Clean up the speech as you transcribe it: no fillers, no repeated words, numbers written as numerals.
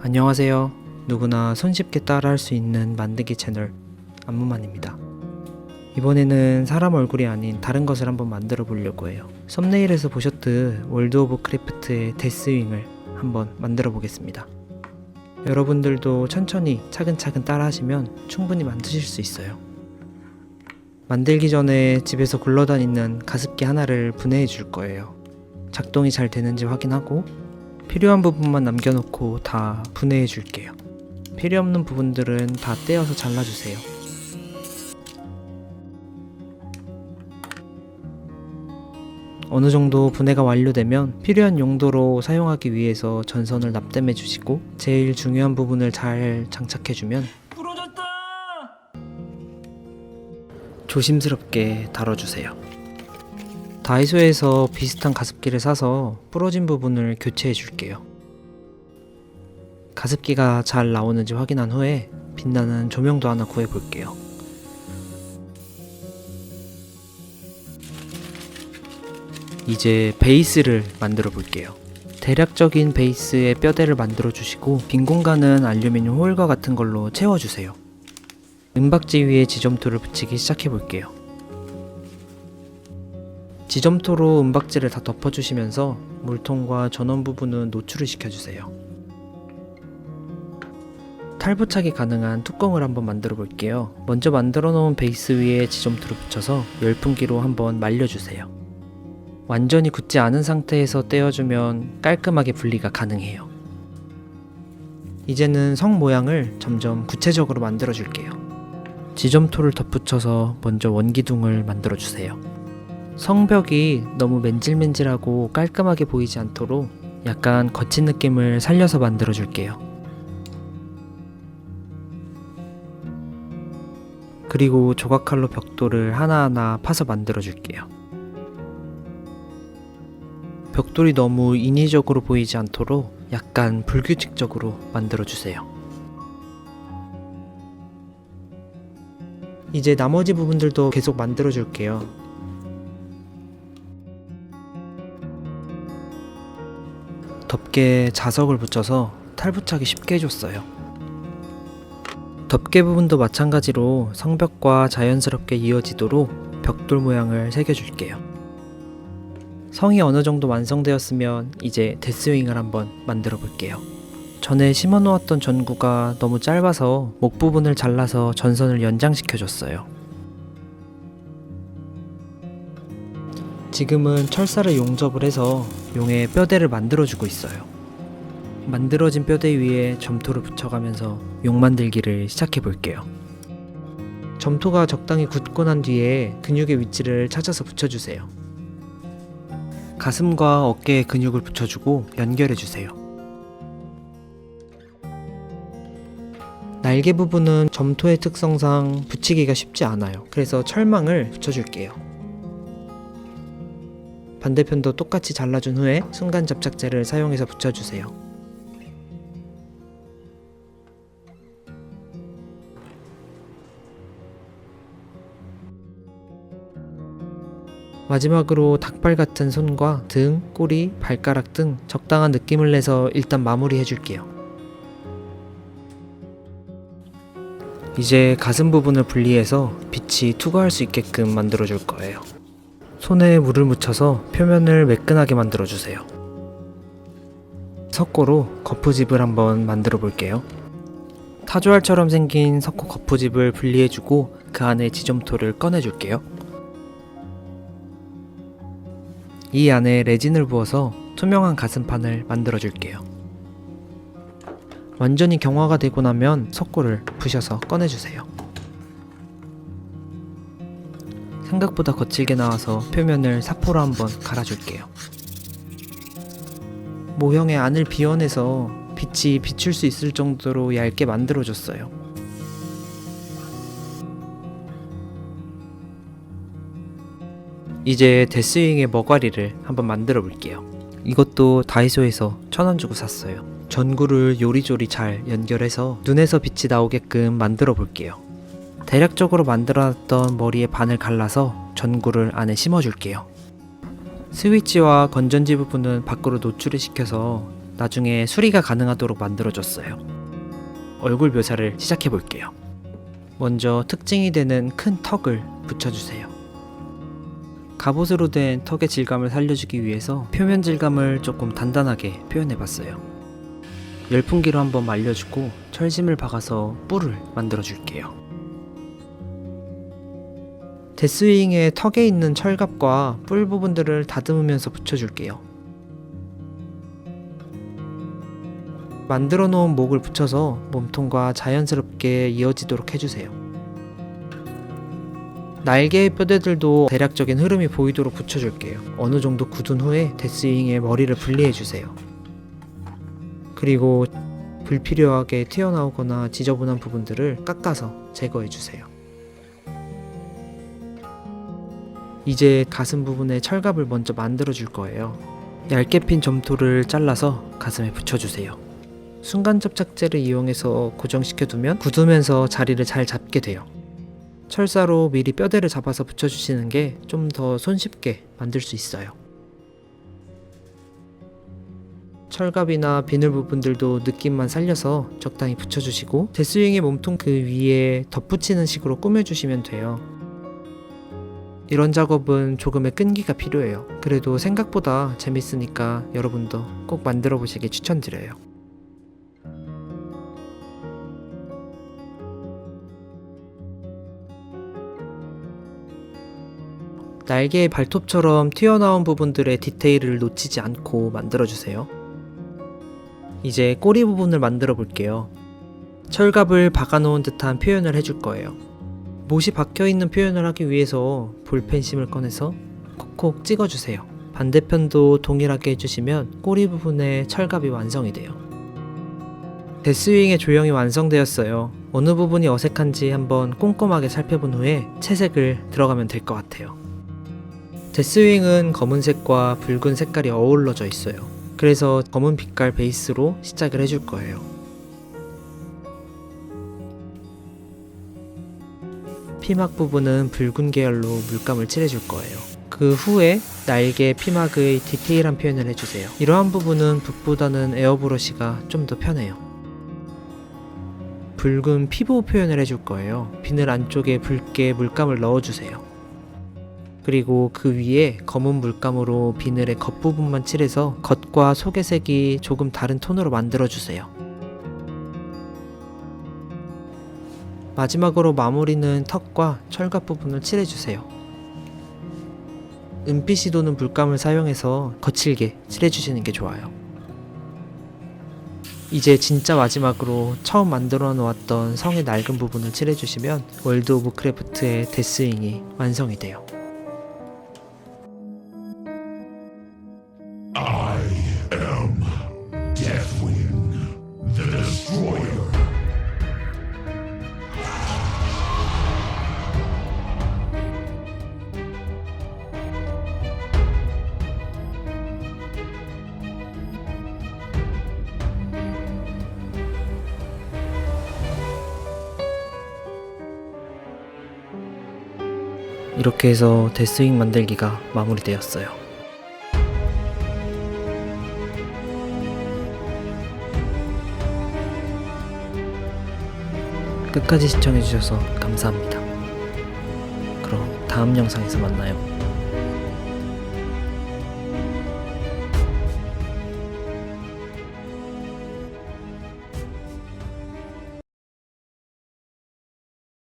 안녕하세요. 누구나 손쉽게 따라할 수 있는 만들기 채널 안무만입니다. 이번에는 사람 얼굴이 아닌 다른 것을 한번 만들어 보려고 해요. 썸네일에서 보셨듯 월드 오브 크래프트의 데스윙을 한번 만들어 보겠습니다. 여러분들도 천천히 차근차근 따라 하시면 충분히 만드실 수 있어요. 만들기 전에 집에서 굴러다니는 가습기 하나를 분해해 줄 거예요. 작동이 잘 되는지 확인하고 필요한 부분만 남겨놓고 다 분해해 줄게요. 필요 없는 부분들은 다 떼어서 잘라주세요. 어느 정도 분해가 완료되면 필요한 용도로 사용하기 위해서 전선을 납땜해 주시고 제일 중요한 부분을 잘 장착해주면 부러졌다! 조심스럽게 다뤄주세요. 다이소에서 비슷한 가습기를 사서 부러진 부분을 교체해 줄게요. 가습기가 잘 나오는지 확인한 후에 빛나는 조명도 하나 구해 볼게요. 이제 베이스를 만들어 볼게요. 대략적인 베이스의 뼈대를 만들어 주시고 빈 공간은 알루미늄 호일과 같은 걸로 채워주세요. 은박지 위에 지점토를 붙이기 시작해 볼게요. 지점토로 은박지를 다 덮어주시면서 물통과 전원 부분은 노출을 시켜주세요. 탈부착이 가능한 뚜껑을 한번 만들어 볼게요. 먼저 만들어 놓은 베이스 위에 지점토를 붙여서 열풍기로 한번 말려주세요. 완전히 굳지 않은 상태에서 떼어주면 깔끔하게 분리가 가능해요. 이제는 성 모양을 점점 구체적으로 만들어 줄게요. 지점토를 덧붙여서 먼저 원기둥을 만들어 주세요. 성벽이 너무 맨질맨질하고 깔끔하게 보이지 않도록 약간 거친 느낌을 살려서 만들어 줄게요. 그리고 조각칼로 벽돌을 하나하나 파서 만들어 줄게요. 벽돌이 너무 인위적으로 보이지 않도록 약간 불규칙적으로 만들어 주세요. 이제 나머지 부분들도 계속 만들어 줄게요. 덮개에 자석을 붙여서 탈부착이 쉽게 해줬어요. 덮개 부분도 마찬가지로 성벽과 자연스럽게 이어지도록 벽돌 모양을 새겨줄게요. 성이 어느 정도 완성되었으면 이제 데스윙을 한번 만들어 볼게요. 전에 심어 놓았던 전구가 너무 짧아서 목 부분을 잘라서 전선을 연장시켜 줬어요. 지금은 철사를 용접을 해서 용의 뼈대를 만들어 주고 있어요. 만들어진 뼈대 위에 점토를 붙여가면서 용 만들기를 시작해 볼게요. 점토가 적당히 굳고 난 뒤에 근육의 위치를 찾아서 붙여주세요. 가슴과 어깨에 근육을 붙여주고 연결해주세요. 날개 부분은 점토의 특성상 붙이기가 쉽지 않아요. 그래서 철망을 붙여줄게요. 반대편도 똑같이 잘라준 후에 순간 접착제를 사용해서 붙여주세요. 마지막으로 닭발 같은 손과 등, 꼬리, 발가락 등 적당한 느낌을 내서 일단 마무리 해줄게요. 이제 가슴 부분을 분리해서 빛이 투과할 수 있게끔 만들어 줄 거예요. 손에 물을 묻혀서 표면을 매끈하게 만들어 주세요. 석고로 거푸집을 한번 만들어 볼게요. 타조알처럼 생긴 석고 거푸집을 분리해주고 그 안에 지점토를 꺼내줄게요. 이 안에 레진을 부어서 투명한 가슴판을 만들어 줄게요. 완전히 경화가 되고 나면 석고를 부셔서 꺼내주세요. 생각보다 거칠게 나와서 표면을 사포로 한번 갈아줄게요. 모형의 안을 비워내서 빛이 비출 수 있을 정도로 얇게 만들어줬어요. 이제 데스윙의 머가리를 한번 만들어 볼게요. 이것도 다이소에서 1,000원 주고 샀어요. 전구를 요리조리 잘 연결해서 눈에서 빛이 나오게끔 만들어 볼게요. 대략적으로 만들어놨던 머리의 반을 갈라서 전구를 안에 심어 줄게요. 스위치와 건전지 부분은 밖으로 노출을 시켜서 나중에 수리가 가능하도록 만들어줬어요. 얼굴 묘사를 시작해볼게요. 먼저 특징이 되는 큰 턱을 붙여주세요. 갑옷으로 된 턱의 질감을 살려주기 위해서 표면 질감을 조금 단단하게 표현해봤어요. 열풍기로 한번 말려주고 철심을 박아서 뿔을 만들어줄게요. 데스윙의 턱에 있는 철갑과 뿔 부분들을 다듬으면서 붙여줄게요. 만들어 놓은 목을 붙여서 몸통과 자연스럽게 이어지도록 해주세요. 날개의 뼈대들도 대략적인 흐름이 보이도록 붙여줄게요. 어느 정도 굳은 후에 데스윙의 머리를 분리해주세요. 그리고 불필요하게 튀어나오거나 지저분한 부분들을 깎아서 제거해주세요. 이제 가슴 부분에 철갑을 먼저 만들어줄 거예요. 얇게 핀 점토를 잘라서 가슴에 붙여주세요. 순간 접착제를 이용해서 고정시켜두면 굳으면서 자리를 잘 잡게 돼요. 철사로 미리 뼈대를 잡아서 붙여주시는 게 좀 더 손쉽게 만들 수 있어요. 철갑이나 비늘 부분들도 느낌만 살려서 적당히 붙여주시고 데스윙의 몸통 그 위에 덧붙이는 식으로 꾸며주시면 돼요. 이런 작업은 조금의 끈기가 필요해요. 그래도 생각보다 재밌으니까 여러분도 꼭 만들어 보시길 추천드려요. 날개의 발톱처럼 튀어나온 부분들의 디테일을 놓치지 않고 만들어주세요. 이제 꼬리 부분을 만들어 볼게요. 철갑을 박아놓은 듯한 표현을 해줄 거예요. 못이 박혀있는 표현을 하기 위해서 볼펜심을 꺼내서 콕콕 찍어주세요. 반대편도 동일하게 해주시면 꼬리 부분에 철갑이 완성이 돼요. 데스윙의 조형이 완성되었어요. 어느 부분이 어색한지 한번 꼼꼼하게 살펴본 후에 채색을 들어가면 될 것 같아요. 데스윙은 검은색과 붉은 색깔이 어우러져 있어요. 그래서 검은 빛깔 베이스로 시작을 해줄 거예요. 피막 부분은 붉은 계열로 물감을 칠해줄 거예요. 그 후에 날개 피막의 디테일한 표현을 해주세요. 이러한 부분은 붓보다는 에어브러시가 좀 더 편해요. 붉은 피부 표현을 해줄 거예요. 비늘 안쪽에 붉게 물감을 넣어주세요. 그리고 그 위에 검은 물감으로 비늘의 겉부분만 칠해서 겉과 속의 색이 조금 다른 톤으로 만들어주세요. 마지막으로 마무리는 턱과 철갑 부분을 칠해주세요. 은빛이 도는 물감을 사용해서 거칠게 칠해주시는 게 좋아요. 이제 진짜 마지막으로 처음 만들어 놓았던 성의 낡은 부분을 칠해주시면 월드 오브 크래프트의 데스윙이 완성이 돼요. I am Deathwing, the Destroyer. 이렇게 해서 데스윙 만들기가 마무리되었어요. 끝까지 시청해주셔서 감사합니다. 그럼 다음 영상에서 만나요.